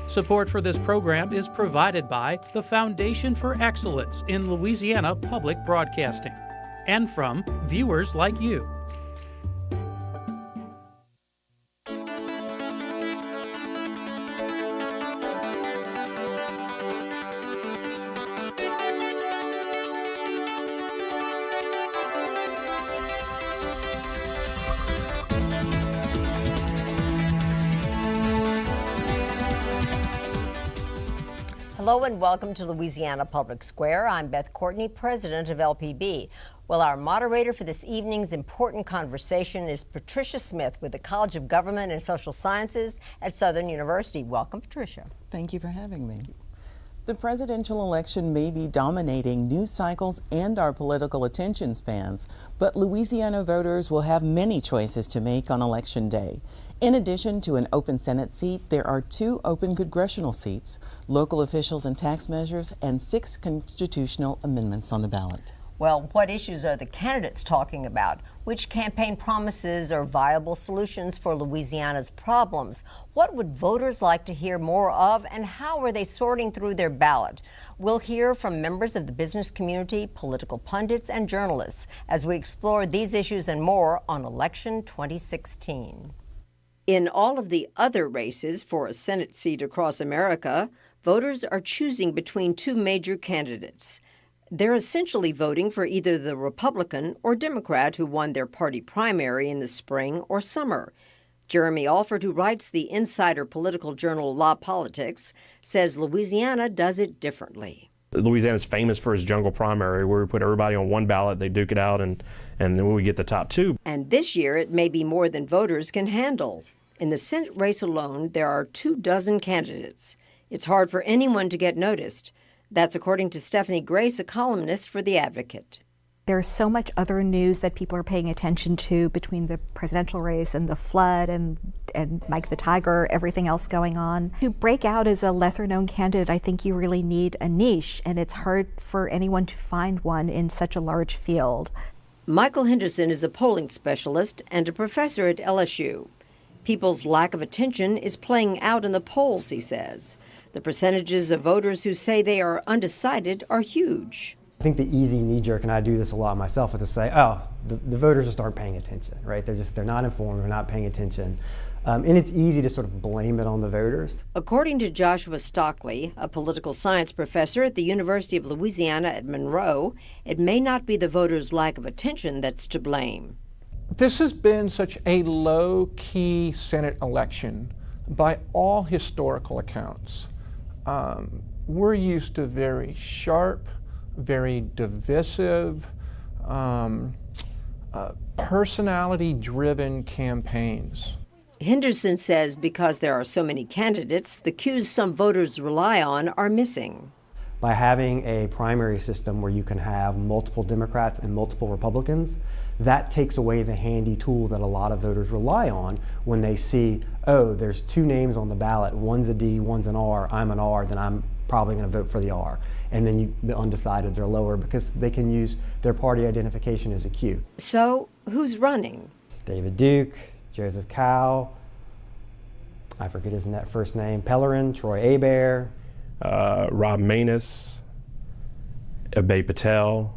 Support for this program is provided by the Foundation for Excellence in Louisiana Public Broadcasting and from viewers like you. Hello and welcome to Louisiana Public Square. I'm Beth Courtney, president of LPB. Well, our moderator for this evening's important conversation is Patricia Smith with the College of Government and Social Sciences at Southern University. Welcome, Patricia. Thank you for having me. The presidential election may be dominating news cycles and our political attention spans, but Louisiana voters will have many choices to make on Election Day. In addition to an open Senate seat, there are 2 open congressional seats, local officials and tax measures, and 6 constitutional amendments on the ballot. Well, what issues are the candidates talking about? Which campaign promises are viable solutions for Louisiana's problems? What would voters like to hear more of, and how are they sorting through their ballot? We'll hear from members of the business community, political pundits, and journalists as we explore these issues and more on Election 2016. In all of the other races for a Senate seat across America, voters are choosing between 2 major candidates. They're essentially voting for either the Republican or Democrat who won their party primary in the spring or summer. Jeremy Alford, who writes the insider political journal Law Politics, says Louisiana does it differently. Louisiana's famous for its jungle primary, where we put everybody on one ballot, they duke it out, and then we get the top 2. And this year, it may be more than voters can handle. In the Senate race alone, there are 24 candidates. It's hard for anyone to get noticed. That's according to Stephanie Grace, a columnist for The Advocate. There's so much other news that people are paying attention to between the presidential race and the flood and Mike the Tiger, everything else going on. To break out as a lesser-known candidate, I think you really need a niche, and it's hard for anyone to find one in such a large field. Michael Henderson is a polling specialist and a professor at LSU. People's lack of attention is playing out in the polls, he says. The percentages of voters who say they are undecided are huge. I think the easy knee-jerk, and I do this a lot myself, is to say, oh, the voters just aren't paying attention, right? They're not informed, they're not paying attention. And it's easy to sort of blame it on the voters. According to Joshua Stockley, a political science professor at the University of Louisiana at Monroe, it may not be the voters' lack of attention that's to blame. This has been such a low-key Senate election by all historical accounts. We're used to very sharp, very divisive, personality-driven campaigns. Henderson says because there are so many candidates, the cues some voters rely on are missing. By having a primary system where you can have multiple Democrats and multiple Republicans, that takes away the handy tool that a lot of voters rely on when they see, oh, there's 2 names on the ballot, one's a D, one's an R, I'm an R, then I'm probably going to vote for the R. And then the undecideds are lower because they can use their party identification as a cue. So who's running? David Duke, Joseph Cow, I forget his first name, Pellerin, Troy Hebert, Rob Maness, Abhay Patel,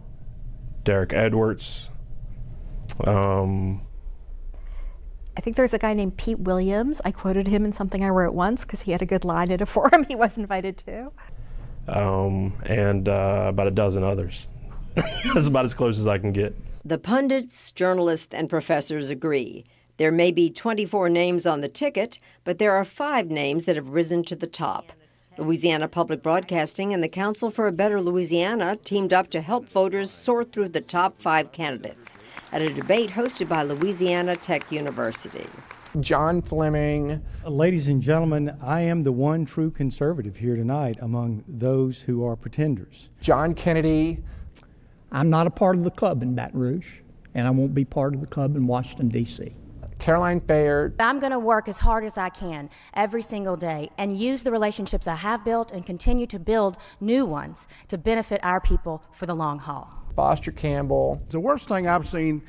Derek Edwards. I think there's a guy named Pete Williams. I quoted him in something I wrote once because he had a good line at a forum he was invited to. And about a dozen others. That's about as close as I can get. The pundits, journalists, and professors agree. There may be 24 names on the ticket, but there are 5 names that have risen to the top. Louisiana Public Broadcasting and the Council for a Better Louisiana teamed up to help voters sort through the top 5 candidates at a debate hosted by Louisiana Tech University. John Fleming. Ladies and gentlemen, I am the one true conservative here tonight among those who are pretenders. John Kennedy. I'm not a part of the club in Baton Rouge, and I won't be part of the club in Washington, D.C. Caroline Fair. I'm going to work as hard as I can every single day and use the relationships I have built and continue to build new ones to benefit our people for the long haul. Foster Campbell. The worst thing I've seen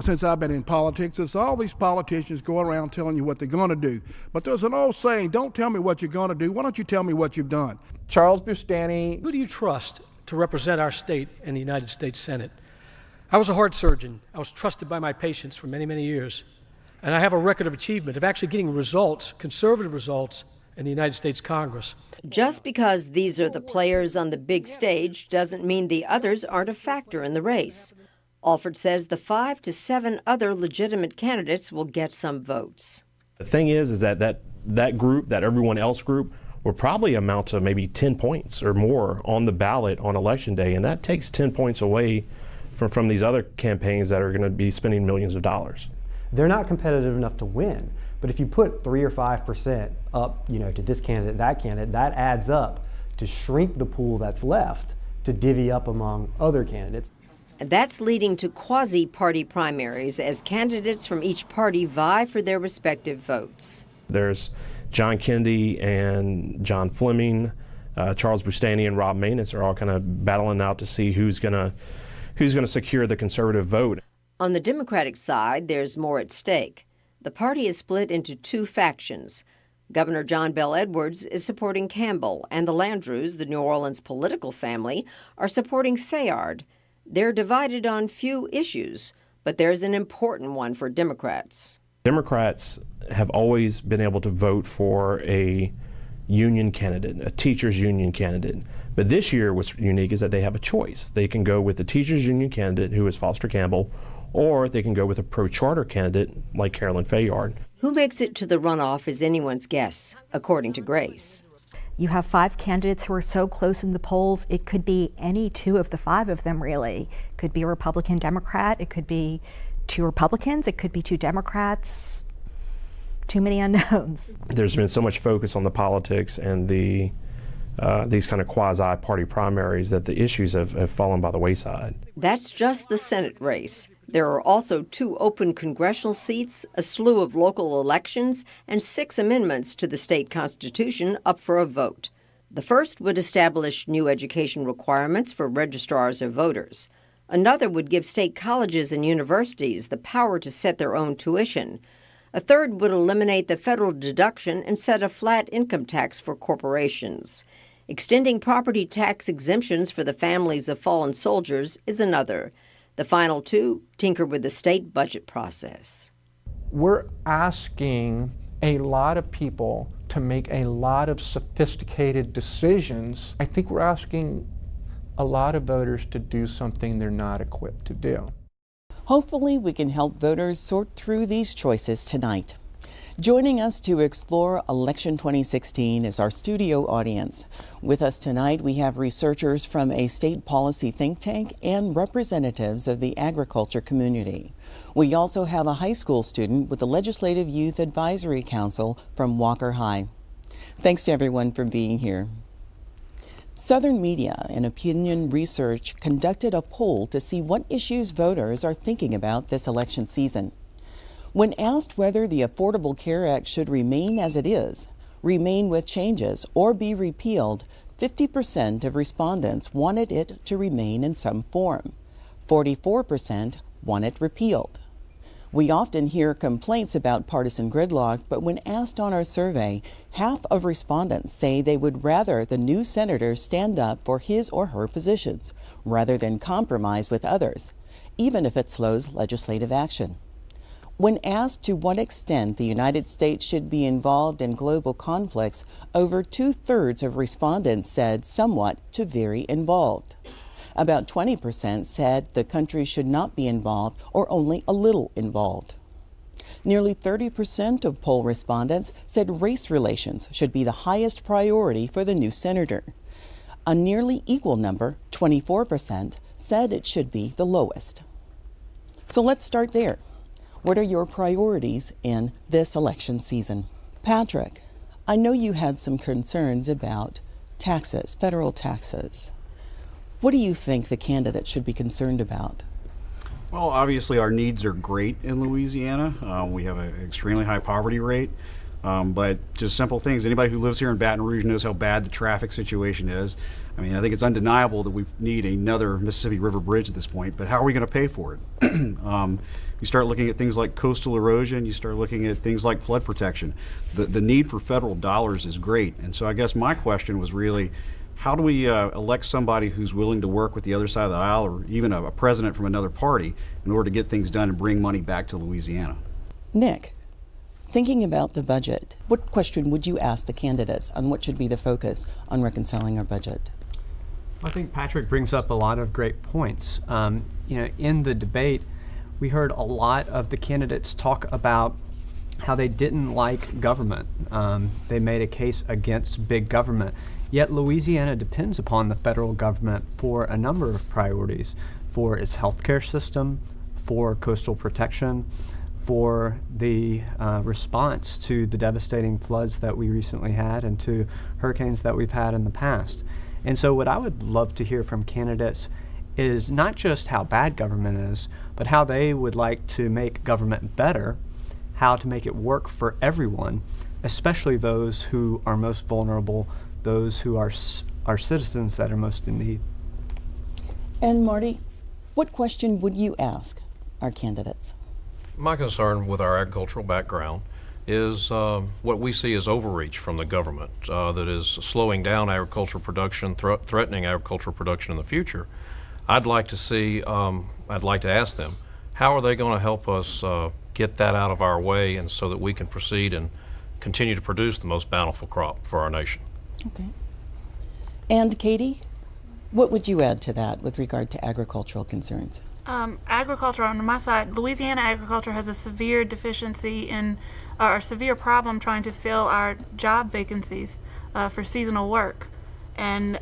since I've been in politics. It's all these politicians going around telling you what they're going to do. But there's an old saying, don't tell me what you're going to do. Why don't you tell me what you've done? Charles Bustani. Who do you trust to represent our state in the United States Senate? I was a heart surgeon. I was trusted by my patients for many, many years. And I have a record of achievement of actually getting results, conservative results, in the United States Congress. Just because these are the players on the big stage doesn't mean the others aren't a factor in the race. Alford says the 5 to 7 other legitimate candidates will get some votes. The thing is that group, that everyone else group, will probably amount to maybe 10 points or more on the ballot on Election Day, and that takes 10 points away from these other campaigns that are going to be spending millions of dollars. They're not competitive enough to win, but if you put 3 or 5% up, to this candidate, that adds up to shrink the pool that's left to divvy up among other candidates. That's leading to quasi-party primaries as candidates from each party vie for their respective votes. There's John Kennedy and John Fleming, Charles Bustani and Rob Maness are all kind of battling out to see who's going to secure the conservative vote. On the Democratic side, there's more at stake. The party is split into 2 factions. Governor John Bel Edwards is supporting Campbell, and the Landrieux, the New Orleans political family, are supporting Fayard. They're divided on few issues, but there's an important one for Democrats. Democrats have always been able to vote for a union candidate, a teachers union candidate. But this year what's unique is that they have a choice. They can go with the teachers union candidate, who is Foster Campbell, or they can go with a pro-charter candidate like Carolyn Fayard. Who makes it to the runoff is anyone's guess, according to Grace. You have 5 candidates who are so close in the polls, it could be any 2 of the 5 of them, really. It could be a Republican Democrat, it could be 2 Republicans, it could be 2 Democrats. Too many unknowns. There's been so much focus on the politics and these kind of quasi-party primaries that the issues have fallen by the wayside. That's just the Senate race. There are also 2 open congressional seats, a slew of local elections, and 6 amendments to the state constitution up for a vote. The first would establish new education requirements for registrars of voters. Another would give state colleges and universities the power to set their own tuition. A third would eliminate the federal deduction and set a flat income tax for corporations. Extending property tax exemptions for the families of fallen soldiers is another. The final 2 tinker with the state budget process. We're asking a lot of people to make a lot of sophisticated decisions. I think we're asking a lot of voters to do something they're not equipped to do. Hopefully, we can help voters sort through these choices tonight. Joining us to explore Election 2016 is our studio audience. With us tonight, we have researchers from a state policy think tank and representatives of the agriculture community. We also have a high school student with the Legislative Youth Advisory Council from Walker High. Thanks to everyone for being here. Southern Media and Opinion Research conducted a poll to see what issues voters are thinking about this election season. When asked whether the Affordable Care Act should remain as it is, remain with changes, or be repealed, 50% of respondents wanted it to remain in some form. 44% want it repealed. We often hear complaints about partisan gridlock, but when asked on our survey, half of respondents say they would rather the new senator stand up for his or her positions, rather than compromise with others, even if it slows legislative action. When asked to what extent the United States should be involved in global conflicts, over 2/3 of respondents said somewhat to very involved. About 20% said the country should not be involved or only a little involved. Nearly 30% of poll respondents said race relations should be the highest priority for the new senator. A nearly equal number, 24%, said it should be the lowest. So let's start there. What are your priorities in this election season? Patrick, I know you had some concerns about taxes, federal taxes. What do you think the candidate should be concerned about? Well, obviously our needs are great in Louisiana. We have an extremely high poverty rate. But just simple things. Anybody who lives here in Baton Rouge knows how bad the traffic situation is. I mean, I think it's undeniable that we need another Mississippi River Bridge at this point, but how are we going to pay for it? You start looking at things like coastal erosion, you start looking at things like flood protection. The need for federal dollars is great. And so I guess my question was really, how do we elect somebody who's willing to work with the other side of the aisle, or even a president from another party, in order to get things done and bring money back to Louisiana? Nick, thinking about the budget, what question would you ask the candidates on what should be the focus on reconciling our budget? I think Patrick brings up a lot of great points. In the debate, we heard a lot of the candidates talk about how they didn't like government. They made a case against big government. Yet Louisiana depends upon the federal government for a number of priorities, for its healthcare system, for coastal protection, for the response to the devastating floods that we recently had and to hurricanes that we've had in the past. And so what I would love to hear from candidates is not just how bad government is, but how they would like to make government better, how to make it work for everyone, especially those who are most vulnerable, those who are citizens that are most in need. And Marty, what question would you ask our candidates? My concern with our agricultural background is what we see as overreach from the government that is slowing down agricultural production, threatening agricultural production in the future. I'd like to ask them, how are they going to help us get that out of our way, and so that we can proceed and continue to produce the most bountiful crop for our nation? Okay. And Katie, what would you add to that with regard to agricultural concerns? Agriculture, on my side, Louisiana agriculture has a severe deficiency or a severe problem trying to fill our job vacancies for seasonal work. And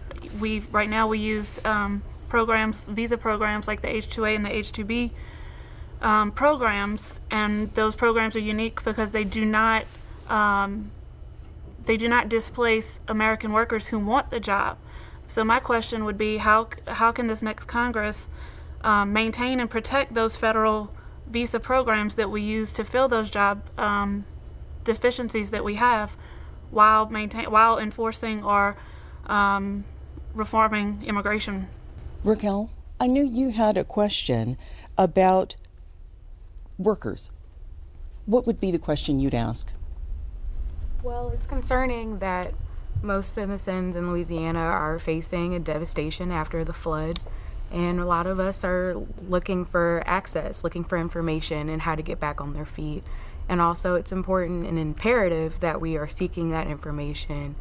right now we use visa programs like the H-2A and the H-2B programs, and those programs are unique because they do not displace American workers who want the job. So my question would be, how can this next Congress maintain and protect those federal visa programs that we use to fill those job deficiencies that we have, while enforcing or reforming immigration? Raquel, I knew you had a question about workers. What would be the question you'd ask? Well, it's concerning that most citizens in Louisiana are facing a devastation after the flood. And a lot of us are looking for access, looking for information and how to get back on their feet. And also it's important and imperative that we are seeking that information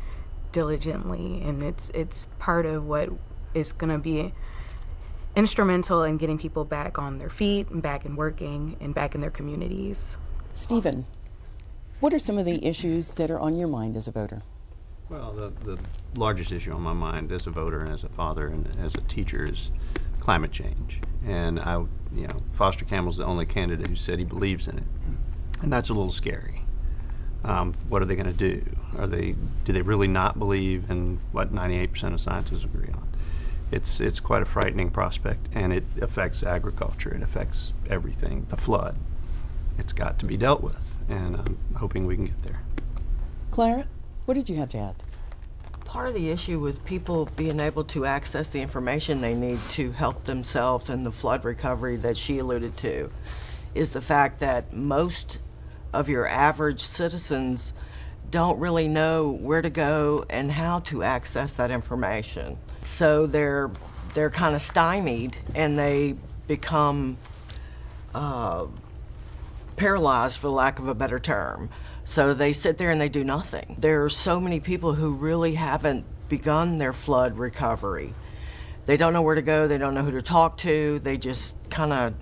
diligently. And it's part of what is going to be instrumental in getting people back on their feet and back in working and back in their communities. Stephen, what are some of the issues that are on your mind as a voter? Well, the largest issue on my mind as a voter and as a father and as a teacher is climate change. And Foster Campbell's the only candidate who said he believes in it, and that's a little scary. What are they going to do? Do they really not believe in what 98% of scientists agree on? It's quite a frightening prospect, and it affects agriculture. It affects everything. The flood. It's got to be dealt with, and I'm hoping we can get there. Clara, what did you have to add? Part of the issue with people being able to access the information they need to help themselves in the flood recovery that she alluded to is the fact that most of your average citizens don't really know where to go and how to access that information. So they're kind of stymied, and they become paralyzed, for lack of a better term. So they sit there and they do nothing. There are so many people who really haven't begun their flood recovery. They don't know where to go, they don't know who to talk to, they just kind of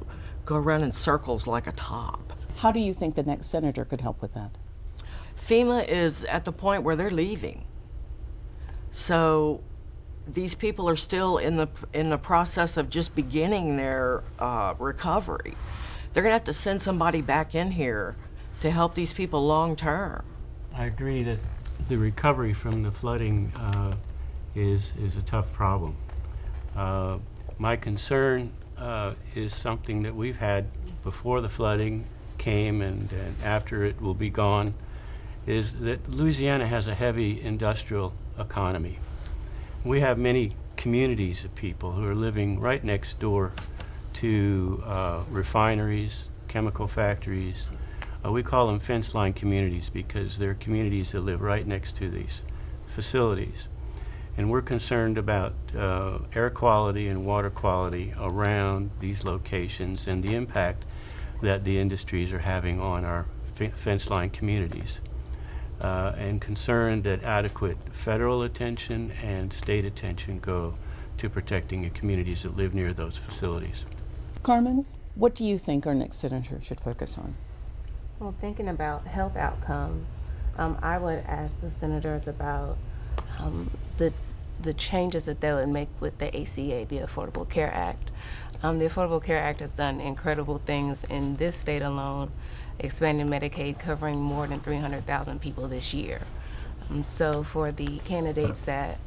go around in circles like a top. How do you think the next senator could help with that? FEMA is at the point where they're leaving. So these people are still in the process of just beginning their recovery. They're gonna have to send somebody back in here to help these people long term. I agree that the recovery from the flooding is a tough problem. My concern is something that we've had before the flooding came and after it will be gone, is that Louisiana has a heavy industrial economy. We have many communities of people who are living right next door to refineries, chemical factories. We call them fence line communities because they're communities that live right next to these facilities. And we're concerned about air quality and water quality around these locations and the impact that the industries are having on our fence line communities. And concerned that adequate federal attention and state attention go to protecting the communities that live near those facilities. Carmen, what do you think our next senator should focus on? Well, thinking about health outcomes, I would ask the senators about the changes that they would make with the ACA, the Affordable Care Act. The Affordable Care Act has done incredible things in this state alone, expanding Medicaid, covering more than 300,000 people this year. So for the candidates that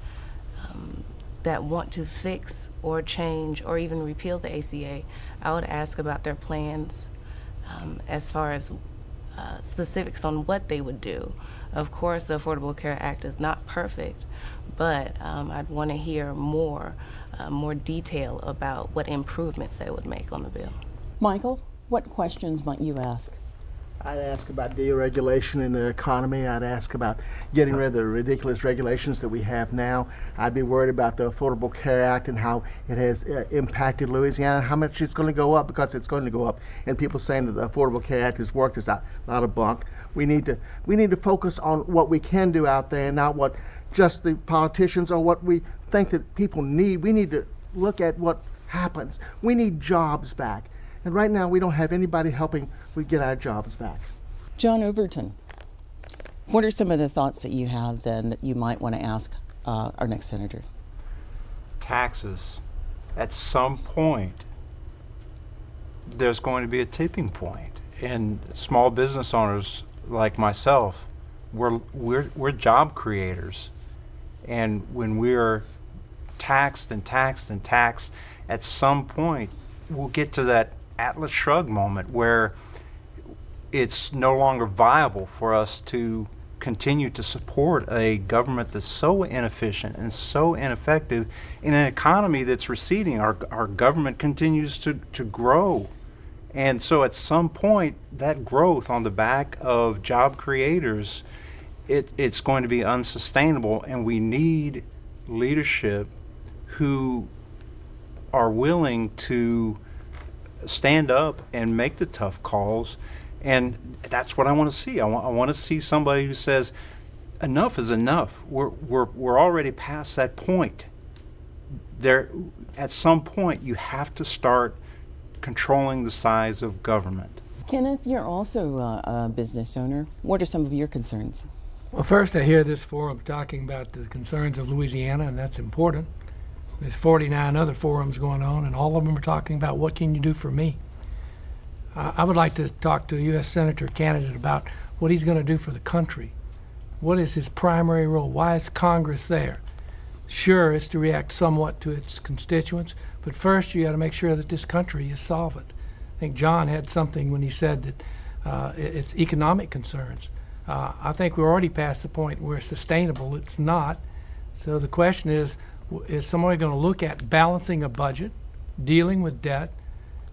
want to fix or change or even repeal the ACA, I would ask about their plans as far as specifics on what they would do. Of course, the Affordable Care Act is not perfect, but I'd want to hear more detail about what improvements they would make on the bill. Michael, what questions might you ask? I'd ask about deregulation in the economy. I'd ask about getting rid of the ridiculous regulations that we have now. I'd be worried about the Affordable Care Act and how it has impacted Louisiana, how much it's going to go up, because it's going to go up. And people saying that the Affordable Care Act has worked is not a bunk. We need to focus on what we can do out there and not what just the politicians or what we think that people need. We need to look at what happens. We need jobs back. And right now, we don't have anybody helping we get our jobs back. John Overton, what are some of the thoughts that you have then that you might want to ask our next senator? Taxes. At some point, there's going to be a tipping point. And small business owners like myself, we're job creators. And when we're taxed and taxed and taxed, at some point, we'll get to that Atlas Shrugged moment where it's no longer viable for us to continue to support a government that's so inefficient and so ineffective in an economy that's receding. Our government continues to grow. And so at some point, that growth on the back of job creators, it's going to be unsustainable, and we need leadership who are willing to stand up and make the tough calls. And that's what I want to see. I want to see somebody who says enough is enough. We're already past that point. There, at some point, you have to start controlling the size of government. Kenneth, you're also a business owner. What are some of your concerns? Well, first, I hear this forum talking about the concerns of Louisiana, and that's important. There's 49 other forums going on, and all of them are talking about what can you do for me. I would like to talk to a U.S. Senator candidate about what he's going to do for the country. What is his primary role? Why is Congress there? Sure, it's to react somewhat to its constituents, but first you got to make sure that this country is solvent. I think John had something when he said that it's economic concerns. I think we're already past the point where it's sustainable. It's not. So the question is somebody going to look at balancing a budget, dealing with debt,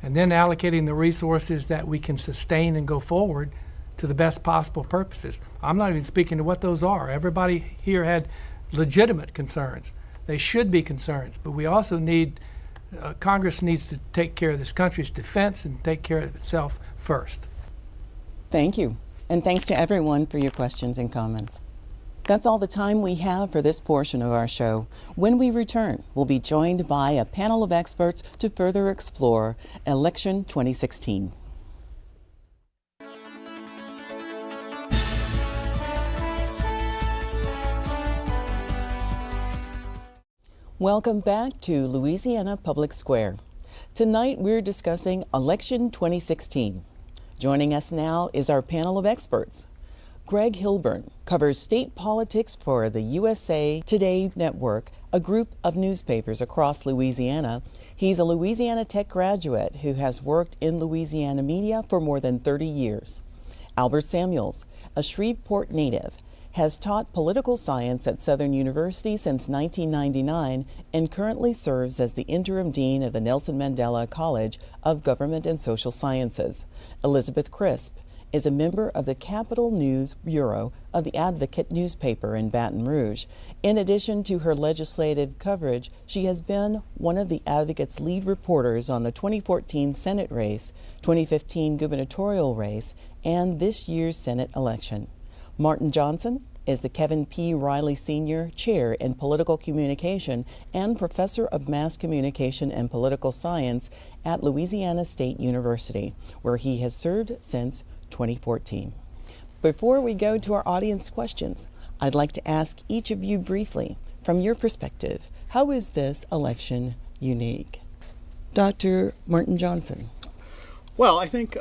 and then allocating the resources that we can sustain and go forward to the best possible purposes? I'm not even speaking to what those are. Everybody here had legitimate concerns. They should be concerns, but we also need, Congress needs to take care of this country's defense and take care of itself first. Thank you. And thanks to everyone for your questions and comments. That's all the time we have for this portion of our show. When we return, we'll be joined by a panel of experts to further explore Election 2016. Welcome back to Louisiana Public Square. Tonight we're discussing Election 2016. Joining us now is our panel of experts. Greg Hilburn covers state politics for the USA Today Network, a group of newspapers across Louisiana. He's a Louisiana Tech graduate who has worked in Louisiana media for more than 30 years. Albert Samuels, a Shreveport native, has taught political science at Southern University since 1999 and currently serves as the interim dean of the Nelson Mandela College of Government and Social Sciences. Elizabeth Crisp is a member of the Capital News Bureau of the Advocate newspaper in Baton Rouge. In addition to her legislative coverage, she has been one of the Advocate's lead reporters on the 2014 Senate race, 2015 gubernatorial race, and this year's Senate election. Martin Johnson is the Kevin P. Riley Sr. Chair in Political Communication and Professor of Mass Communication and Political Science at Louisiana State University, where he has served since 2014. Before we go to our audience questions, I'd like to ask each of you briefly, from your perspective, how is this election unique? Dr. Martin Johnson. Well, I think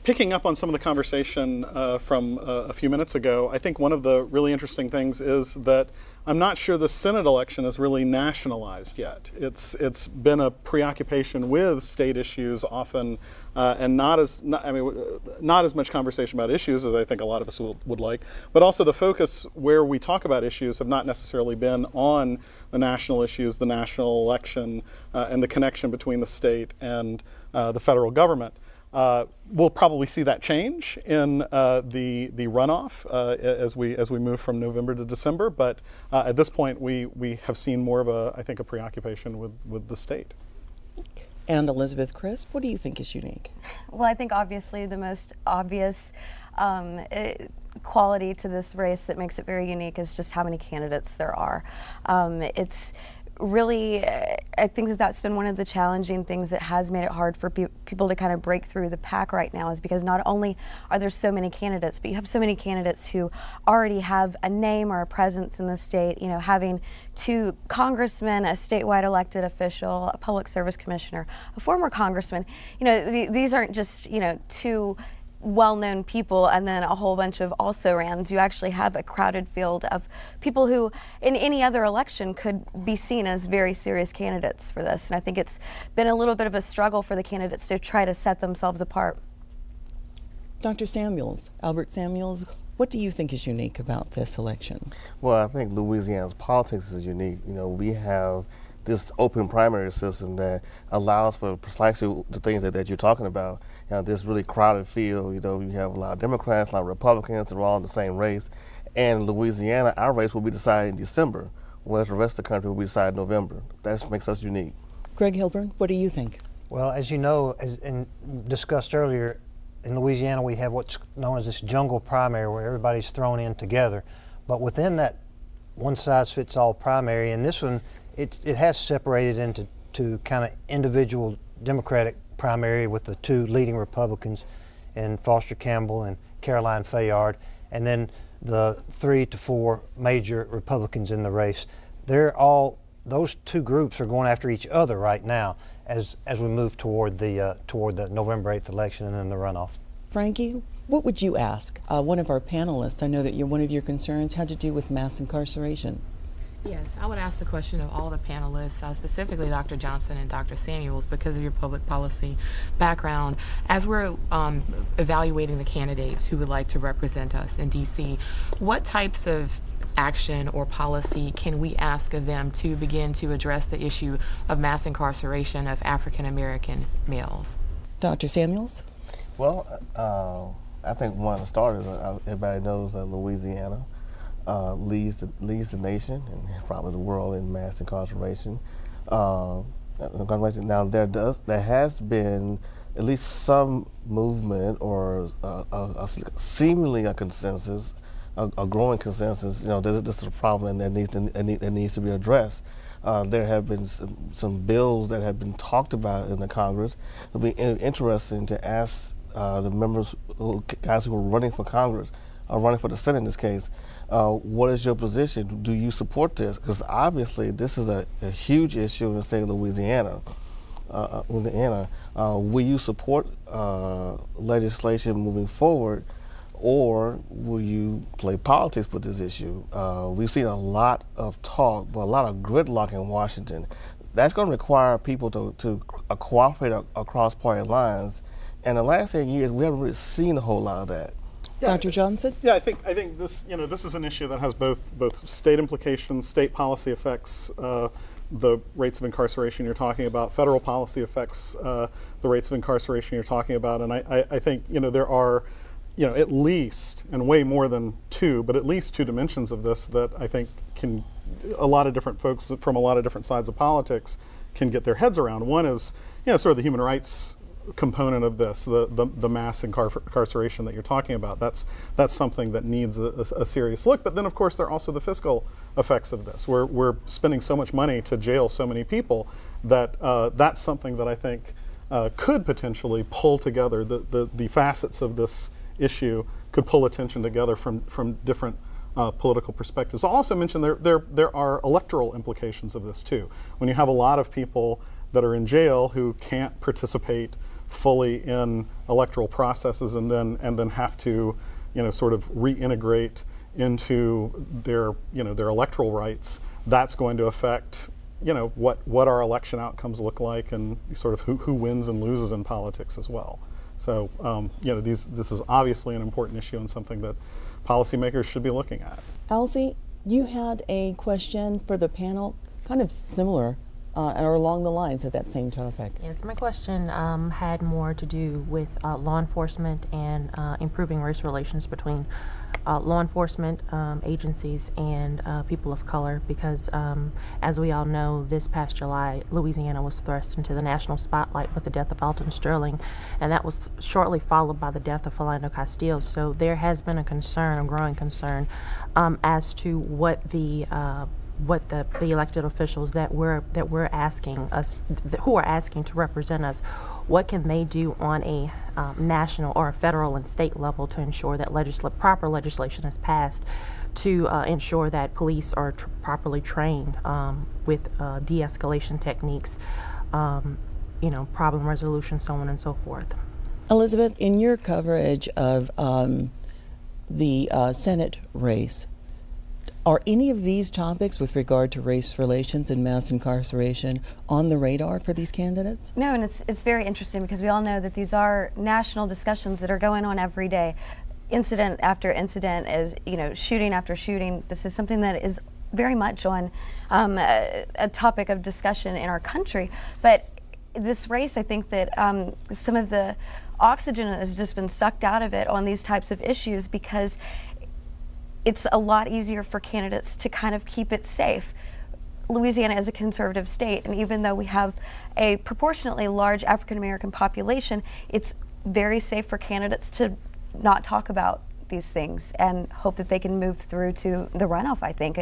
picking up on some of the conversation from a few minutes ago, I think one of the really interesting things is that I'm not sure the Senate election is really nationalized yet. It's been a preoccupation with state issues often, and not as much conversation about issues as I think a lot of us would like. But also the focus where we talk about issues have not necessarily been on the national issues, the national election, and the connection between the state and the federal government. We'll probably see that change in the runoff as we move from November to December. But at this point, we have seen more of a preoccupation with the state. And Elizabeth Crisp, what do you think is unique? Well, I think obviously the most obvious quality to this race that makes it very unique is just how many candidates there are. It's really, I think that that's been one of the challenging things that has made it hard for people to kind of break through the pack right now, is because not only are there so many candidates, but you have so many candidates who already have a name or a presence in the state. You know, having 2 congressmen, a statewide elected official, a public service commissioner, a former congressman. You know, these aren't just, 2 well-known people and then a whole bunch of also-rans. You actually have a crowded field of people who in any other election could be seen as very serious candidates for this. And I think it's been a little bit of a struggle for the candidates to try to set themselves apart. Dr. Samuels, Albert Samuels, what do you think is unique about this election? Well, I think Louisiana's politics is unique. We have this open primary system that allows for precisely the things that you're talking about. This really crowded field. You have a lot of Democrats, a lot of Republicans. They're all in the same race. And Louisiana, our race will be decided in December, whereas the rest of the country will be decided in November. That makes us unique. Greg Hilburn, what do you think? Well, as you know, and discussed earlier, in Louisiana we have what's known as this jungle primary, where everybody's thrown in together. But within that one-size-fits-all primary, and this one, it has separated into kind of individual Democratic primary with the 2 leading Republicans in Foster Campbell and Caroline Fayard, and then the 3 to 4 major Republicans in the race. Those 2 groups are going after each other right now as we move toward the November 8th election and then the runoff. Frankie, what would you ask one of our panelists? I know that one of your concerns had to do with mass incarceration. Yes, I would ask the question of all the panelists, specifically Dr. Johnson and Dr. Samuels, because of your public policy background. As we're evaluating the candidates who would like to represent us in D.C., what types of action or policy can we ask of them to begin to address the issue of mass incarceration of African American males? Dr. Samuels? Well, I think one of the starters, everybody knows Louisiana leads the nation and probably the world in mass incarceration. Now there has been at least some movement or seemingly a consensus, a growing consensus. This is a problem that needs to be addressed. There have been some bills that have been talked about in the Congress. It'll be interesting to ask the members, guys who are running for Congress, running for the Senate in this case, what is your position? Do you support this? Because obviously this is a huge issue in the state of Louisiana. Will you support legislation moving forward, or will you play politics with this issue? We've seen a lot of talk, but a lot of gridlock in Washington. That's going to require people to cooperate across party lines. And the last 8 years, we haven't really seen a whole lot of that. Dr. Johnson? Yeah, I think this this is an issue that has both state implications, state policy effects, the rates of incarceration you're talking about, federal policy affects the rates of incarceration you're talking about, and I think there are at least, and way more than two, but at least two dimensions of this that I think a lot of different folks from a lot of different sides of politics can get their heads around. One is sort of the human rights component of this, the mass incarceration that you're talking about. That's something that needs a serious look. But then, of course, there are also the fiscal effects of this. We're spending so much money to jail so many people that that's something that I think could potentially pull together the facets of this issue, could pull attention together from different political perspectives. I'll also mention there are electoral implications of this too. When you have a lot of people that are in jail who can't participate fully in electoral processes and then have to sort of reintegrate into their electoral rights, that's going to affect what our election outcomes look like and sort of who wins and loses in politics as well. So this is obviously an important issue and something that policymakers should be looking at. Elsie, you had a question for the panel, kind of similar or along the lines of that same topic. Yes, my question had more to do with law enforcement and improving race relations between law enforcement agencies and people of color, because as we all know, this past July, Louisiana was thrust into the national spotlight with the death of Alton Sterling, and that was shortly followed by the death of Philando Castile. So there has been a growing concern as to what the elected officials that we're asking us, who are asking to represent us, what can they do on a national or a federal and state level to ensure that proper legislation is passed to ensure that police are properly trained with de-escalation techniques, problem resolution, so on and so forth. Elizabeth, in your coverage of the Senate race, are any of these topics with regard to race relations and mass incarceration on the radar for these candidates? No, and it's very interesting because we all know that these are national discussions that are going on every day. Incident after incident, is shooting after shooting. This is something that is very much on a topic of discussion in our country. But this race, I think that some of the oxygen has just been sucked out of it on these types of issues, because it's a lot easier for candidates to kind of keep it safe. Louisiana is a conservative state, and even though we have a proportionately large African American population, it's very safe for candidates to not talk about these things and hope that they can move through to the runoff. I think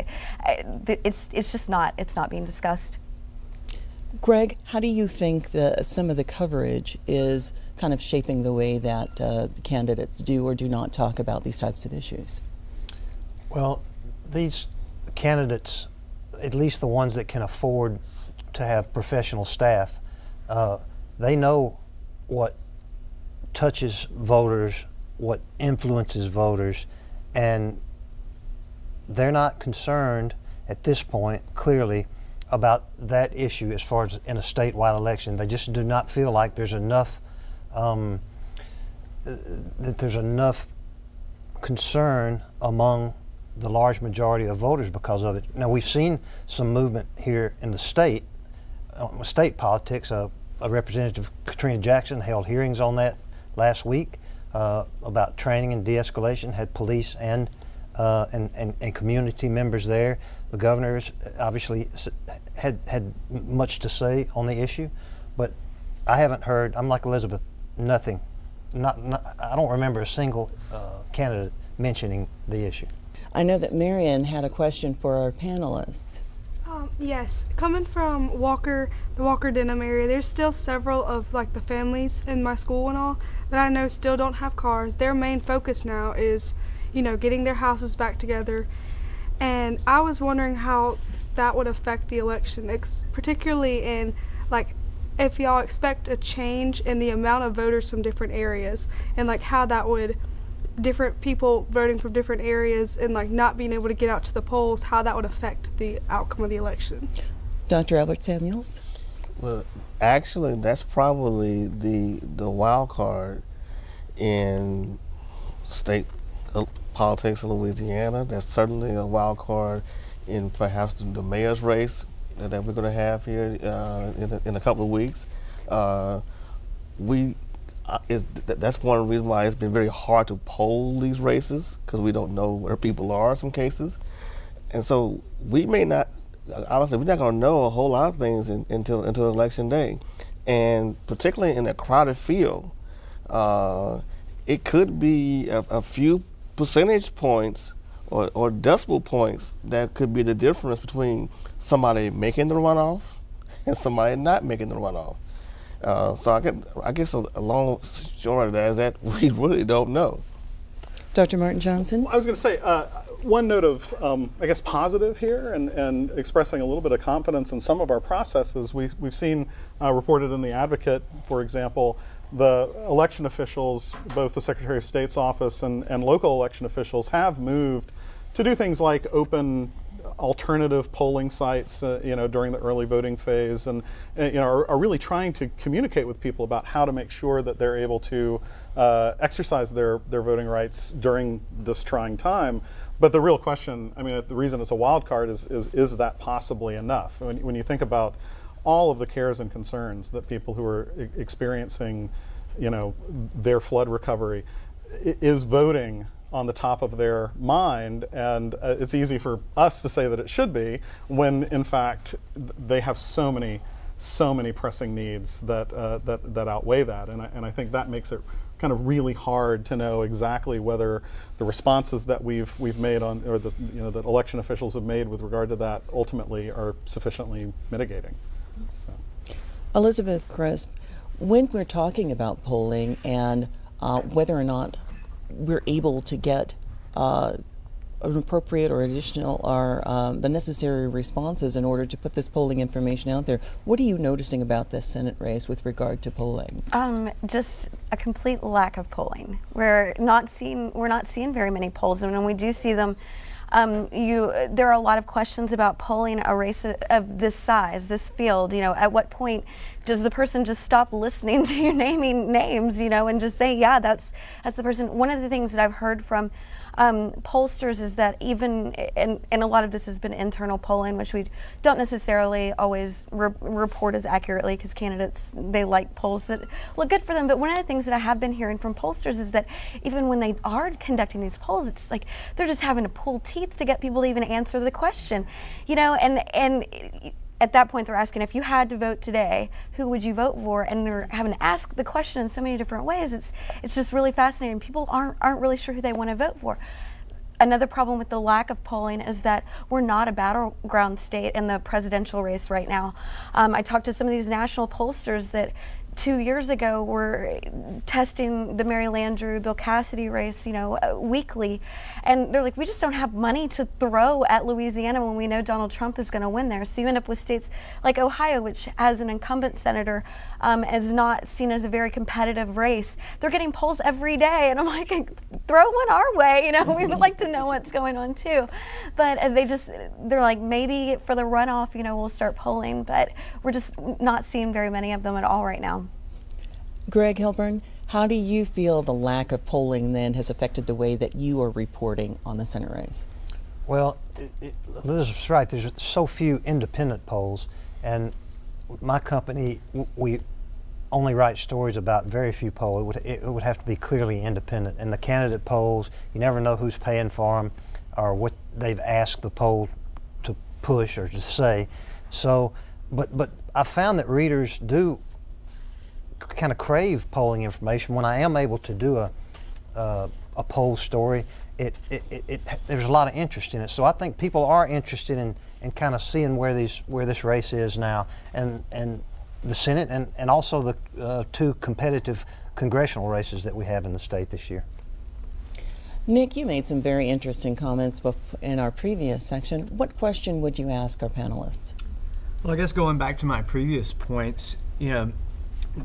it's not being discussed. Greg, how do you think some of the coverage is kind of shaping the way that the candidates do or do not talk about these types of issues? Well, these candidates, at least the ones that can afford to have professional staff, they know what touches voters, what influences voters, and they're not concerned at this point, clearly, about that issue as far as in a statewide election. They just do not feel like there's enough concern among the large majority of voters because of it. Now, we've seen some movement here in the state politics. A Representative Katrina Jackson held hearings on that last week about training and de-escalation, had police and community members there. The governors obviously had much to say on the issue, but I haven't heard, I'm like Elizabeth, nothing. I don't remember a single candidate mentioning the issue. I know that Marion had a question for our panelists. Yes, coming from the Walker Denham area, there's still several of the families in my school and all that I know still don't have cars. Their main focus now is, getting their houses back together. And I was wondering how that would affect the election, particularly in if y'all expect a change in the amount of voters from different areas, and how that would, different people voting from different areas and not being able to get out to the polls, how that would affect the outcome of the election. Dr. Albert Samuels? Well, actually, that's probably the wild card in politics in Louisiana. That's certainly a wild card in perhaps the mayor's race that we're going to have here in a couple of weeks. That's one of the reasons why it's been very hard to poll these races, because we don't know where people are in some cases. And so we may not, obviously, we're not going to know a whole lot of things until Election Day. And particularly in a crowded field, it could be a few percentage points or decimal points that could be the difference between somebody making the runoff and somebody not making the runoff. So I guess a long short of that is that we really don't know. Dr. Martin Johnson? I was going to say, one note of, I guess, positive here and expressing a little bit of confidence in some of our processes. We've seen reported in The Advocate, for example, the election officials, both the Secretary of State's office and local election officials, have moved to do things like open alternative polling sites, during the early voting phase, and are really trying to communicate with people about how to make sure that they're able to exercise their voting rights during this trying time. But the real question, the reason it's a wild card is that possibly enough? When you think about all of the cares and concerns that people who are experiencing, their flood recovery, is voting on the top of their mind, and it's easy for us to say that it should be, when in fact they have so many pressing needs that outweigh that, and I think that makes it kind of really hard to know exactly whether the responses that we've made on, or that election officials have made with regard to that, ultimately are sufficiently mitigating. So. Elizabeth Crisp, when we're talking about polling and whether or not we're able to get an appropriate or additional or the necessary responses in order to put this polling information out there, what are you noticing about this Senate race with regard to polling? Just a complete lack of polling. We're not seeing very many polls, and when we do see them, there are a lot of questions about polling a race of this size, this field. At what point does the person just stop listening to you naming names, and just say, yeah, that's the person? One of the things that I've heard from pollsters is that even, and a lot of this has been internal polling, which we don't necessarily always report as accurately, because candidates, they like polls that look good for them. But one of the things that I have been hearing from pollsters is that even when they are conducting these polls, it's like they're just having to pull teeth to get people to even answer the question, and at that point, they're asking, if you had to vote today, who would you vote for? And they're having to ask the question in so many different ways. It's just really fascinating. People aren't really sure who they want to vote for. Another problem with the lack of polling is that we're not a battleground state in the presidential race right now. I talked to some of these national pollsters that 2 years ago were testing the Mary Landrieu, Bill Cassidy race, weekly, and they're like, we just don't have money to throw at Louisiana when we know Donald Trump is going to win there. So you end up with states like Ohio, which has an incumbent senator, is not seen as a very competitive race. They're getting polls every day, and I'm like, throw one our way. We would like to know what's going on too. But they're like, maybe for the runoff, we'll start polling, but we're just not seeing very many of them at all right now. Greg Hilburn, how do you feel the lack of polling then has affected the way that you are reporting on the Senate race? Well, Elizabeth's right. There's so few independent polls, and my company, we only write stories about very few polls. It would have to be clearly independent. And the candidate polls, you never know who's paying for them or what they've asked the poll to push or to say. So, but I found that readers do kind of crave polling information. When I am able to do a poll story, there's a lot of interest in it. So I think people are interested in kind of seeing where this race is now, and the Senate and also the two competitive congressional races that we have in the state this year. Nick, you made some very interesting comments in our previous section. What question would you ask our panelists? Well, I guess going back to my previous points,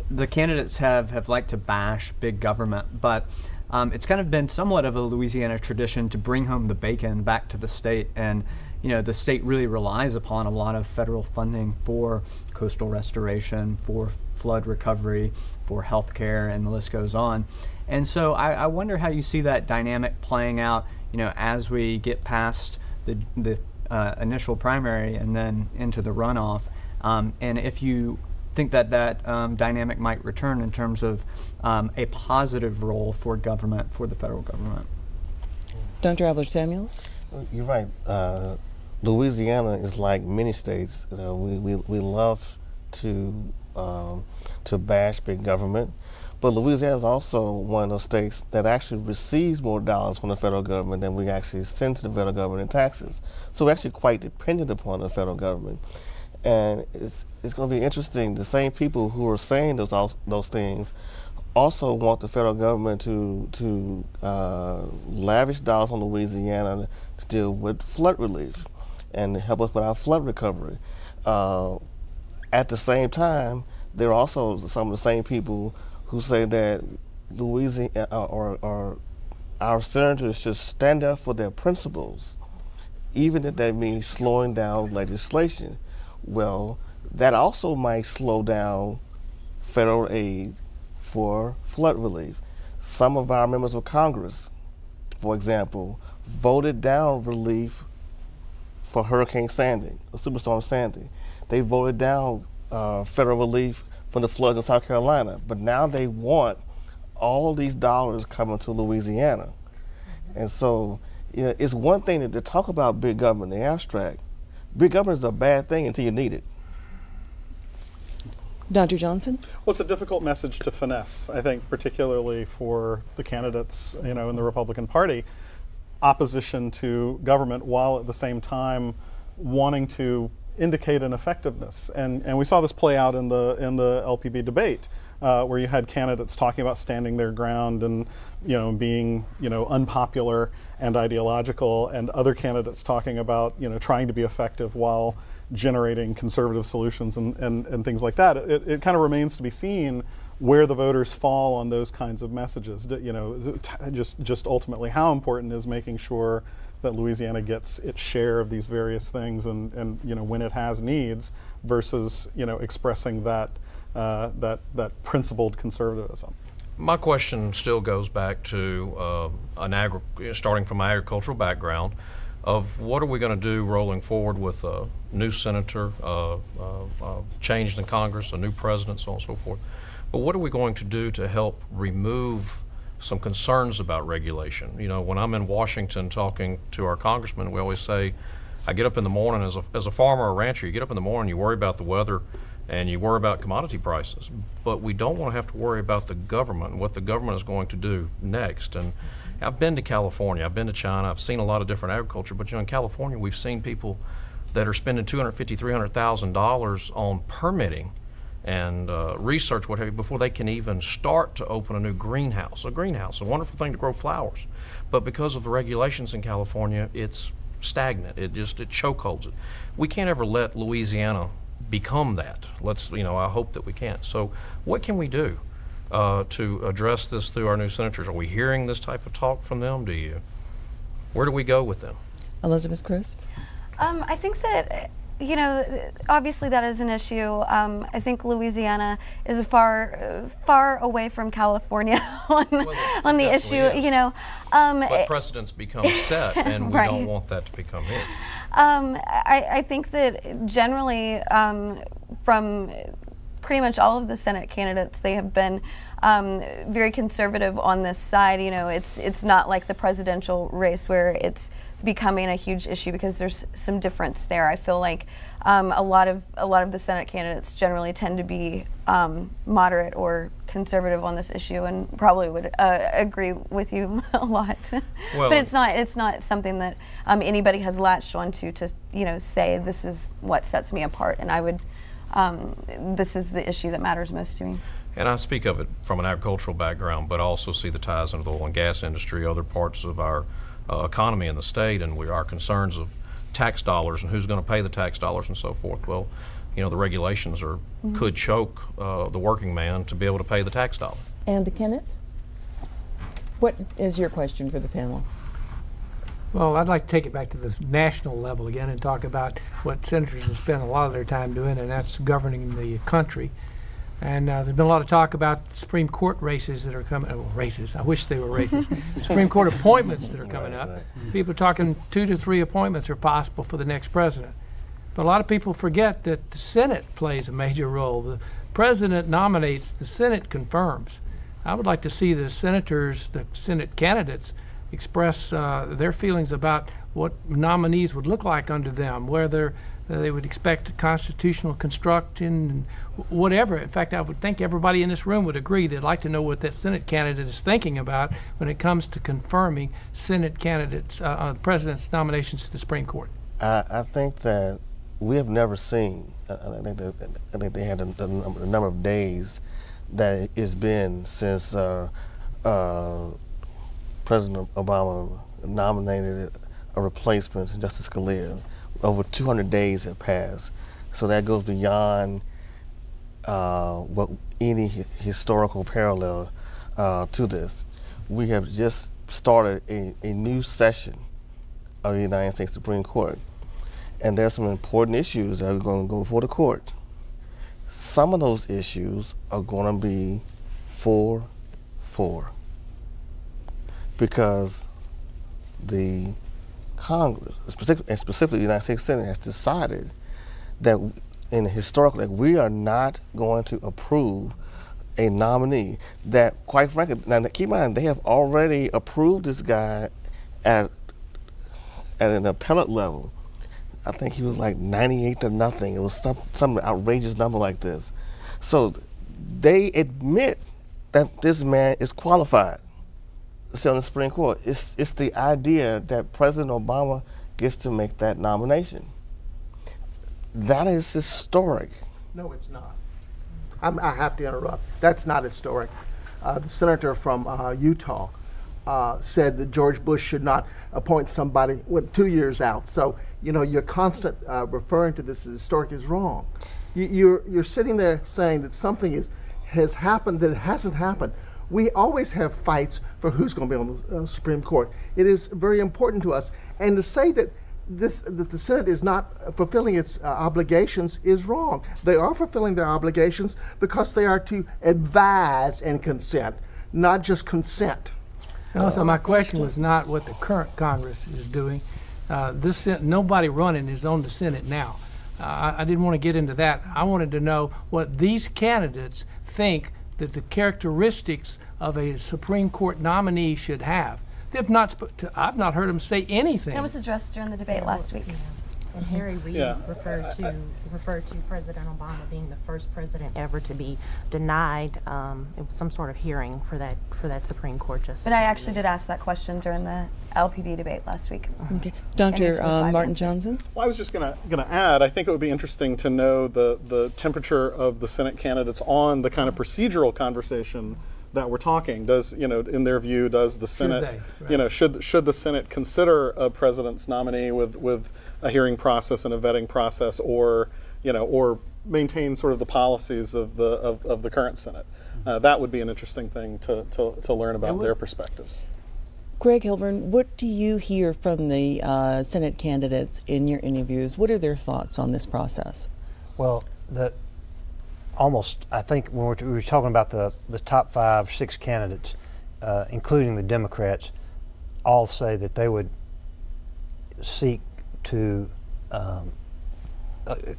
the candidates have liked to bash big government, but it's kind of been somewhat of a Louisiana tradition to bring home the bacon back to the state, and the state really relies upon a lot of federal funding for coastal restoration, for flood recovery, for health care, and the list goes on. And so I wonder how you see that dynamic playing out, as we get past the initial primary and then into the runoff, and if you think that dynamic might return in terms of a positive role for government, for the federal government. Dr. Albert Samuels? You're right. Louisiana is like many states. We love to bash big government, but Louisiana is also one of those states that actually receives more dollars from the federal government than we actually send to the federal government in taxes. So we're actually quite dependent upon the federal government. And it's going to be interesting. The same people who are saying those things also want the federal government to lavish dollars on Louisiana to deal with flood relief and help us with our flood recovery. At the same time, there are also some of the same people who say that Louisiana or our senators should stand up for their principles, even if that means slowing down legislation. Well, that also might slow down federal aid for flood relief. Some of our members of Congress, for example, voted down relief for Hurricane Sandy, or Superstorm Sandy. They voted down federal relief from the floods in South Carolina, but now they want all these dollars coming to Louisiana. And so, it's one thing to talk about big government in the abstract. Big government is a bad thing until you need it. Dr. Johnson? Well, it's a difficult message to finesse, I think, particularly for the candidates, in the Republican Party. Opposition to government while at the same time wanting to indicate an effectiveness. And we saw this play out in the LPB debate, where you had candidates talking about standing their ground and being unpopular and ideological, and other candidates talking about trying to be effective while generating conservative solutions and things like that. It kind of remains to be seen where the voters fall on those kinds of messages. Just ultimately how important is making sure that Louisiana gets its share of these various things and when it has needs, versus expressing that principled conservatism. My question still goes back to starting from my agricultural background, of what are we going to do rolling forward with a new senator, change in Congress, a new president, so on and so forth. But what are we going to do to help remove some concerns about regulation? When I'm in Washington talking to our congressmen, we always say, I get up in the morning as a farmer or rancher, you get up in the morning, you worry about the weather, and you worry about commodity prices, but we don't want to have to worry about the government and what the government is going to do next. And I've been to California, I've been to China, I've seen a lot of different agriculture, but in California we've seen people that are spending $250,000, $300,000 on permitting and research, what have you, before they can even start to open a new greenhouse. A greenhouse, a wonderful thing to grow flowers, but because of the regulations in California, it's stagnant. It chokeholds it. We can't ever let Louisiana become that. I hope that we can't. So what can we do to address this through our new senators? Are we hearing this type of talk from them? Where do we go with them? Elizabeth Cruz? I think that, obviously that is an issue. I think Louisiana is far away from California on the issue, But precedents become set, and we right. don't want that to become it. I think that generally from pretty much all of the Senate candidates, they have been very conservative on this side. It's not like the presidential race where it's becoming a huge issue, because there's some difference there. I feel like a lot of the Senate candidates generally tend to be moderate or conservative on this issue, and probably would agree with you a lot. Well, but it's not something that anybody has latched onto to say this is what sets me apart, and I would this is the issue that matters most to me. And I speak of it from an agricultural background, but also see the ties into the oil and gas industry, other parts of our economy in the state, and our concerns of tax dollars and who's going to pay the tax dollars and so forth. Well, the regulations could choke the working man to be able to pay the tax dollar. And Gannett, what is your question for the panel? Well, I'd like to take it back to the national level again and talk about what senators have spent a lot of their time doing, and that's governing the country. And there's been a lot of talk about the Supreme Court races that are coming. Well, races. I wish they were races. Supreme Court appointments that are coming up. People are talking 2 to 3 appointments are possible for the next president. But a lot of people forget that the Senate plays a major role. The president nominates, the Senate confirms. I would like to see the senators, the Senate candidates, express their feelings about what nominees would look like under them, whether they would expect constitutional construction, whatever. In fact, I would think everybody in this room would agree they'd like to know what that Senate candidate is thinking about when it comes to confirming Senate candidates, the president's nominations to the Supreme Court. I think that we have never seen, I think they had a number of days that it's been since President Obama nominated a replacement, Justice Scalia. Over 200 days have passed. So that goes beyond what any historical parallel to this. We have just started a new session of the United States Supreme Court. And there are some important issues that are going to go before the court. Some of those issues are going to be 4-4 because the Congress, and specifically the United States Senate, has decided that historically we are not going to approve a nominee that, quite frankly, now keep in mind, they have already approved this guy at an appellate level. I think he was like 98 to nothing. It was some outrageous number like this. So they admit that this man is qualified to sit on the Supreme Court. It's the idea that President Obama gets to make that nomination. That is historic. No, it's not. I have to interrupt. That's not historic. The senator from Utah said that George Bush should not appoint somebody 2 years out. So, your constant referring to this as historic is wrong. You're sitting there saying that something has happened that hasn't happened. We always have fights for who's going to be on the Supreme Court. It is very important to us. And to say that the Senate is not fulfilling its obligations is wrong. They are fulfilling their obligations because they are to advise and consent, not just consent. And also, my question was not what the current Congress is doing. Nobody running is on the Senate now. I didn't want to get into that. I wanted to know what these candidates think that the characteristics of a Supreme Court nominee should have. They've not. I've not heard them say anything. It was addressed during the debate last week. And Harry Reid referred to President Obama being the first president ever to be denied some sort of hearing for that Supreme Court justice. But I actually did ask that question during the LPB debate last week. Okay, Dr. Martin Johnson. Well, I was just going to add. I think it would be interesting to know the temperature of the Senate candidates on the kind of procedural conversation that we're talking. Does, in their view, does the Senate, should the Senate consider a president's nominee with a hearing process and a vetting process, or maintain sort of the policies of the current Senate? That would be an interesting thing to learn about their perspectives. Greg Hilburn, what do you hear from the Senate candidates in your interviews? What are their thoughts on this process? Well, I think when we were talking about the top 5 or 6 candidates, including the Democrats, all say that they would seek to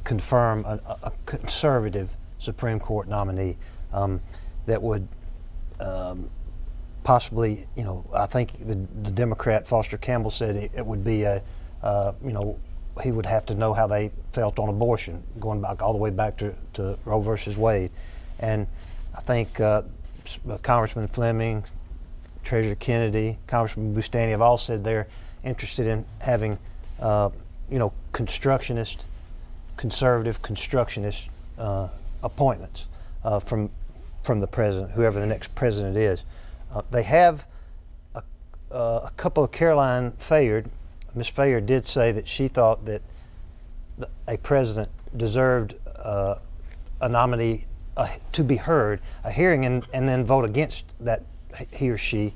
confirm a conservative Supreme Court nominee that would possibly, I think the Democrat Foster Campbell said it would be he would have to know how they felt on abortion, going back all the way back to Roe versus Wade. And I think Congressman Fleming, Treasurer Kennedy, Congressman Boustany have all said they're interested in having, conservative constructionist appointments from the president, whoever the next president is. They have a couple of Caroline Fayard. Ms. Fayard did say that she thought that a president deserved a nominee to be heard, a hearing, and then vote against that he or she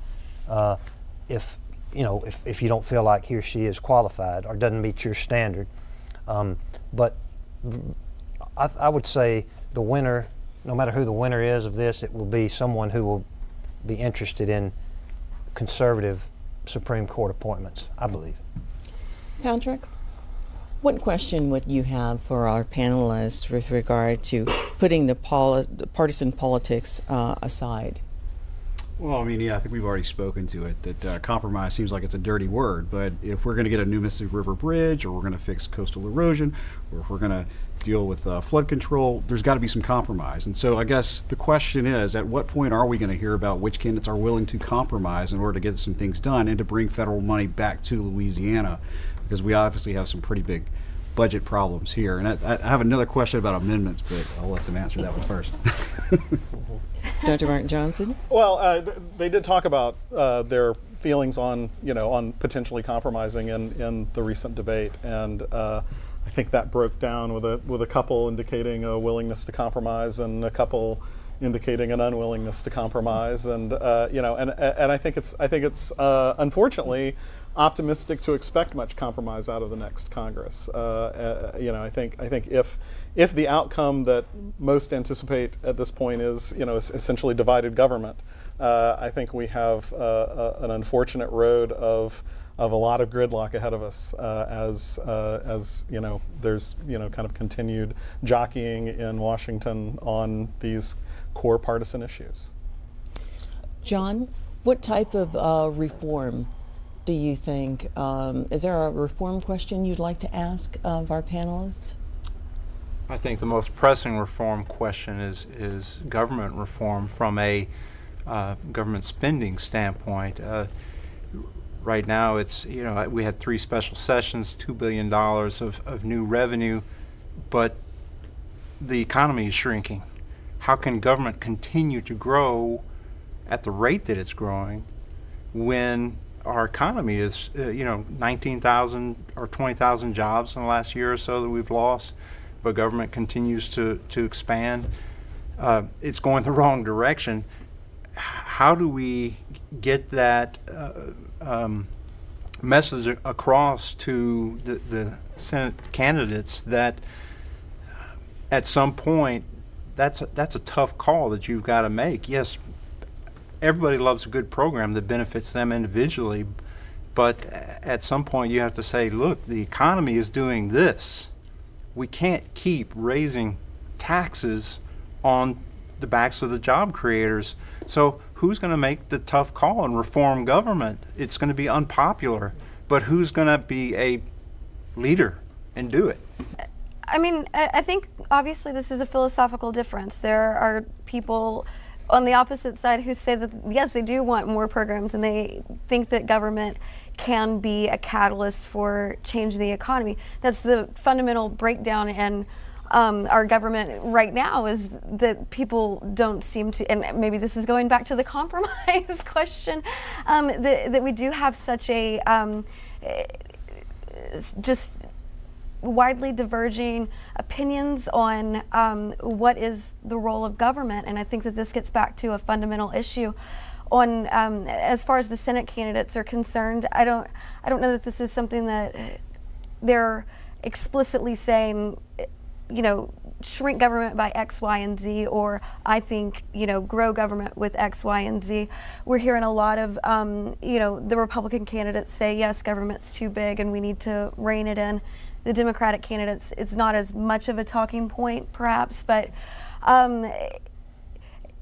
if you don't feel like he or she is qualified or doesn't meet your standard. But I would say the winner no matter who the winner is of this, it will be someone who will be interested in conservative Supreme Court appointments, I believe. Patrick, what question would you have for our panelists with regard to putting the partisan politics aside? Well, I mean, yeah, I think we've already spoken to it, that compromise seems like it's a dirty word, but if we're going to get a new Mississippi River bridge, or we're going to fix coastal erosion, or if we're going to deal with flood control, there's got to be some compromise. And so I guess the question is, at what point are we going to hear about which candidates are willing to compromise in order to get some things done and to bring federal money back to Louisiana? Because we obviously have some pretty big budget problems here. And I have another question about amendments, but I'll let them answer that one first. Dr. Martin Johnson? Well, they did talk about their feelings on, on potentially compromising in the recent debate, and I think that broke down with a couple indicating a willingness to compromise and a couple indicating an unwillingness to compromise, and and I think it's unfortunately optimistic to expect much compromise out of the next Congress. I think if the outcome that most anticipate at this point is essentially divided government, I think we have an unfortunate road of a lot of gridlock ahead of us as there's kind of continued jockeying in Washington on these core partisan issues. John, what type of reform do you think? Is there a reform question you'd like to ask of our panelists? I think the most pressing reform question is government reform from a government spending standpoint. Right now, it's we had 3 special sessions, $2 billion of new revenue, but the economy is shrinking. How can government continue to grow at the rate that it's growing when our economy is 19,000 or 20,000 jobs in the last year or so that we've lost, but government continues to expand? It's going the wrong direction. How do we get that message across to the Senate candidates that at some point that's a tough call that you've got to make? Yes, everybody loves a good program that benefits them individually, but at some point you have to say, look, the economy is doing this. We can't keep raising taxes on the backs of the job creators. So who's going to make the tough call and reform government? It's going to be unpopular, but who's going to be a leader and do it? I mean, I think obviously this is a philosophical difference. There are people on the opposite side who say that, yes, they do want more programs and they think that government can be a catalyst for changing the economy. That's the fundamental breakdown in our government right now, is that people don't seem to, and maybe this is going back to the compromise question, that we do have such a just widely diverging opinions on what is the role of government, and I think that this gets back to a fundamental issue. On as far as the Senate candidates are concerned, I don't know that this is something that they're explicitly saying, shrink government by X, Y, and Z, or I think, grow government with X, Y, and Z. We're hearing a lot of, the Republican candidates say, yes, government's too big and we need to rein it in. The Democratic candidates, it's not as much of a talking point, perhaps, but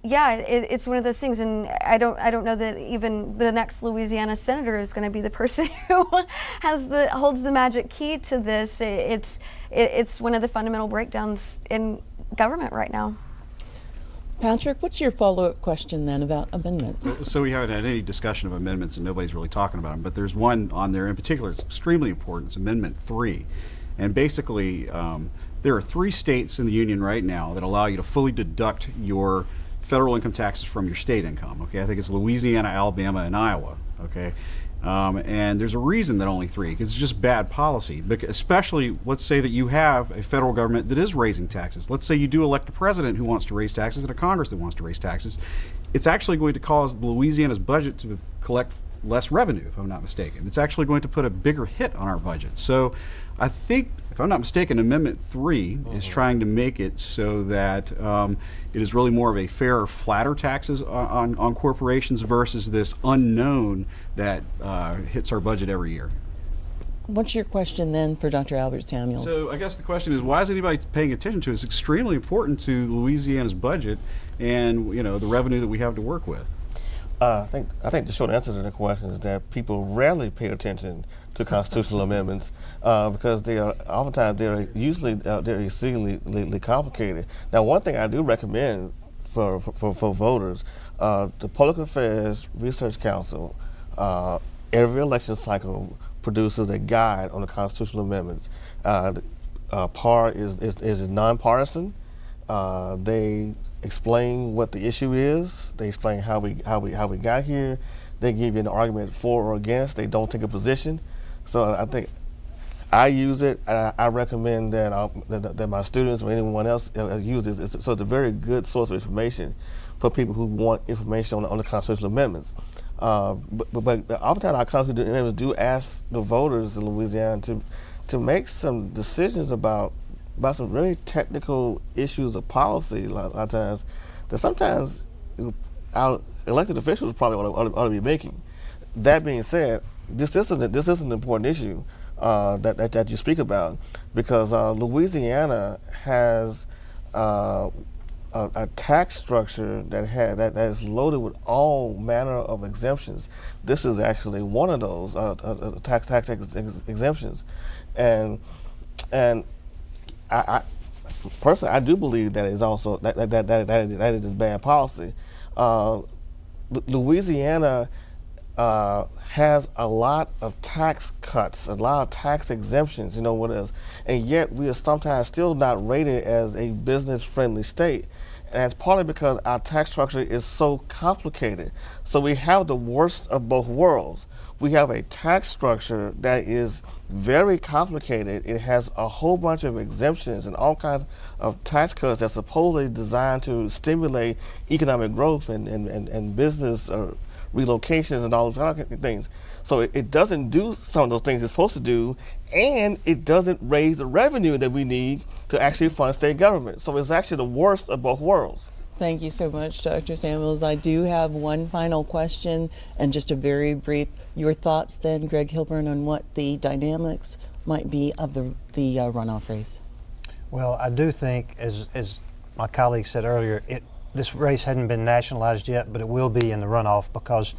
it's one of those things, and I don't know that even the next Louisiana senator is going to be the person who holds the magic key to this. It's one of the fundamental breakdowns in government right now. Patrick, what's your follow-up question then about amendments? So we haven't had any discussion of amendments, and nobody's really talking about them, but there's one on there in particular that's extremely important. It's Amendment 3. And basically, there are 3 states in the union right now that allow you to fully deduct your federal income taxes from your state income. Okay, I think it's Louisiana, Alabama, and Iowa. Okay, and there's a reason that only 3, because it's just bad policy. Especially, let's say that you have a federal government that is raising taxes. Let's say you do elect a president who wants to raise taxes and a Congress that wants to raise taxes. It's actually going to cause Louisiana's budget to collect less revenue, if I'm not mistaken. It's actually going to put a bigger hit on our budget. So I think, if I'm not mistaken, Amendment 3 is trying to make it so that it is really more of a fairer, flatter taxes on corporations versus this unknown that hits our budget every year. What's your question then for Dr. Albert Samuels? So I guess the question is, why is anybody paying attention to it? It's extremely important to Louisiana's budget and the revenue that we have to work with. I think the short answer to the question is that people rarely pay attention to constitutional amendments because they're exceedingly complicated. Now, one thing I do recommend for voters, the Public Affairs Research Council, every election cycle produces a guide on the constitutional amendments. PAR is nonpartisan. They explain what the issue is. They explain how we got here. They give you an argument for or against. They don't take a position. So I think I use it. I recommend that my students or anyone else use it. So it's a very good source of information for people who want information on the constitutional amendments. But oftentimes our constitutional amendments do ask the voters in Louisiana to make some decisions about some really technical issues of policy a lot of times that sometimes our elected officials probably ought to be making. That being said, this is an important issue that you speak about because Louisiana has a tax structure that is loaded with all manner of exemptions. This is actually one of those tax exemptions, and I personally I do believe that is also that it is bad policy. Louisiana has a lot of tax cuts, a lot of tax exemptions, and yet we are sometimes still not rated as a business-friendly state. And that's partly because our tax structure is so complicated. So we have the worst of both worlds. We have a tax structure that is very complicated. It has a whole bunch of exemptions and all kinds of tax cuts that's supposedly designed to stimulate economic growth and business relocations and all those other things. So it doesn't do some of those things it's supposed to do, and it doesn't raise the revenue that we need to actually fund state government. So it's actually the worst of both worlds. Thank you so much, Dr. Samuels. I do have one final question and just a very brief, your thoughts then, Greg Hilburn, on what the dynamics might be of the runoff race. Well, I do think, as my colleague said earlier, this race hadn't been nationalized yet, but it will be in the runoff because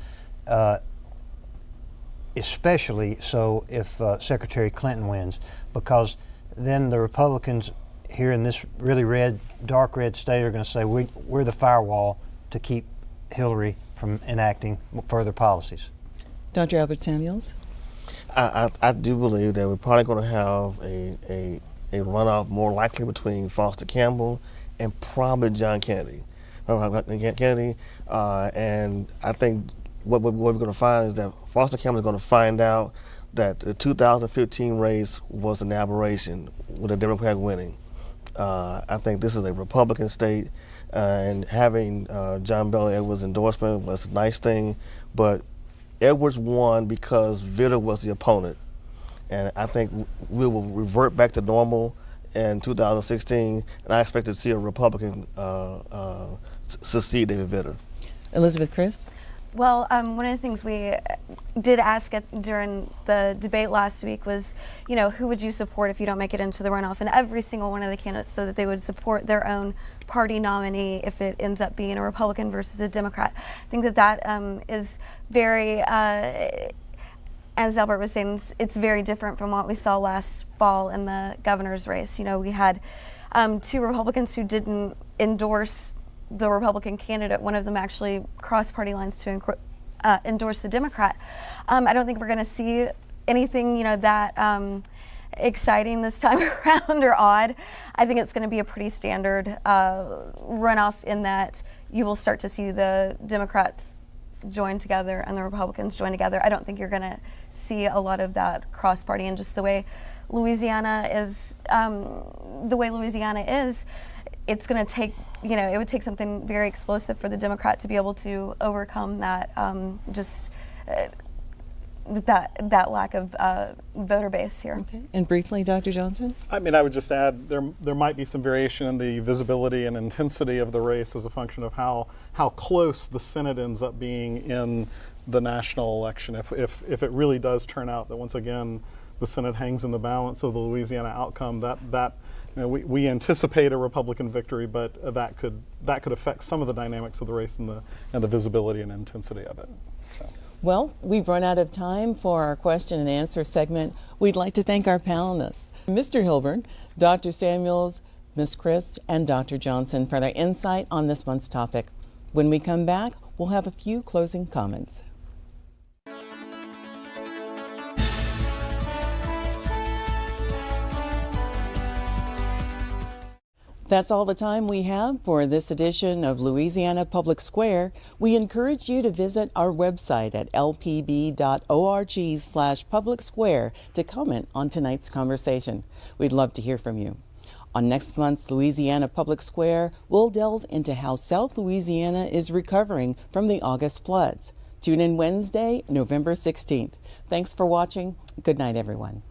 especially so if Secretary Clinton wins, because then the Republicans here in this really dark red state are going to say we're the firewall to keep Hillary from enacting further policies. Dr. Albert Samuels? I do believe that we're probably going to have a runoff more likely between Foster Campbell and probably John Kennedy. And I think what we're going to find is that Foster Campbell is going to find out that the 2015 race was an aberration with a Democrat winning. I think this is a Republican state, and having John Bel Edwards' endorsement was a nice thing, but Edwards won because Vitter was the opponent. And I think we will revert back to normal in 2016, and I expect to see a Republican succeed David Vitter. Elizabeth Chris? Well, one of the things we did ask during the debate last week was, who would you support if you don't make it into the runoff? And every single one of the candidates said that they would support their own party nominee if it ends up being a Republican versus a Democrat. I think that is very, as Albert was saying, it's very different from what we saw last fall in the governor's race. We had two Republicans who didn't endorse the Republican candidate. One of them actually crossed party lines to endorse the Democrat. I don't think we're going to see anything, that exciting this time around or odd. I think it's going to be a pretty standard runoff in that you will start to see the Democrats join together and the Republicans join together. I don't think you're going to see a lot of that cross party, and just the way Louisiana is, it's going to take, it would take something very explosive for the Democrat to be able to overcome that that lack of voter base here. Okay. And briefly, Dr. Johnson? I mean, I would just add there might be some variation in the visibility and intensity of the race as a function of how close the Senate ends up being in the national election. If it really does turn out that once again the Senate hangs in the balance of the Louisiana outcome, that we anticipate a Republican victory, but that could affect some of the dynamics of the race and the visibility and intensity of it. So. Well, we've run out of time for our question and answer segment. We'd like to thank our panelists, Mr. Hilburn, Dr. Samuels, Ms. Christ, and Dr. Johnson for their insight on this month's topic. When we come back, we'll have a few closing comments. That's all the time we have for this edition of Louisiana Public Square. We encourage you to visit our website at lpb.org/public square to comment on tonight's conversation. We'd love to hear from you. On next month's Louisiana Public Square, we'll delve into how South Louisiana is recovering from the August floods. Tune in Wednesday, November 16th. Thanks for watching. Good night, everyone.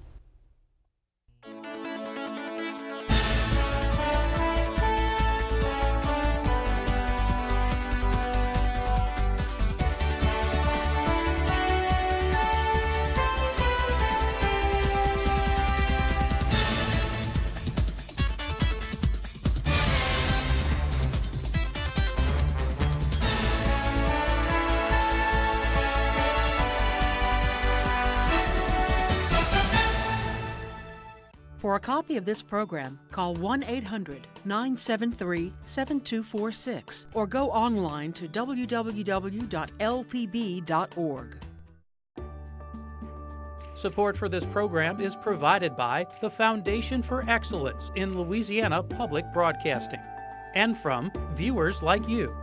For a copy of this program, call 1-800-973-7246 or go online to www.lpb.org. Support for this program is provided by the Foundation for Excellence in Louisiana Public Broadcasting and from viewers like you.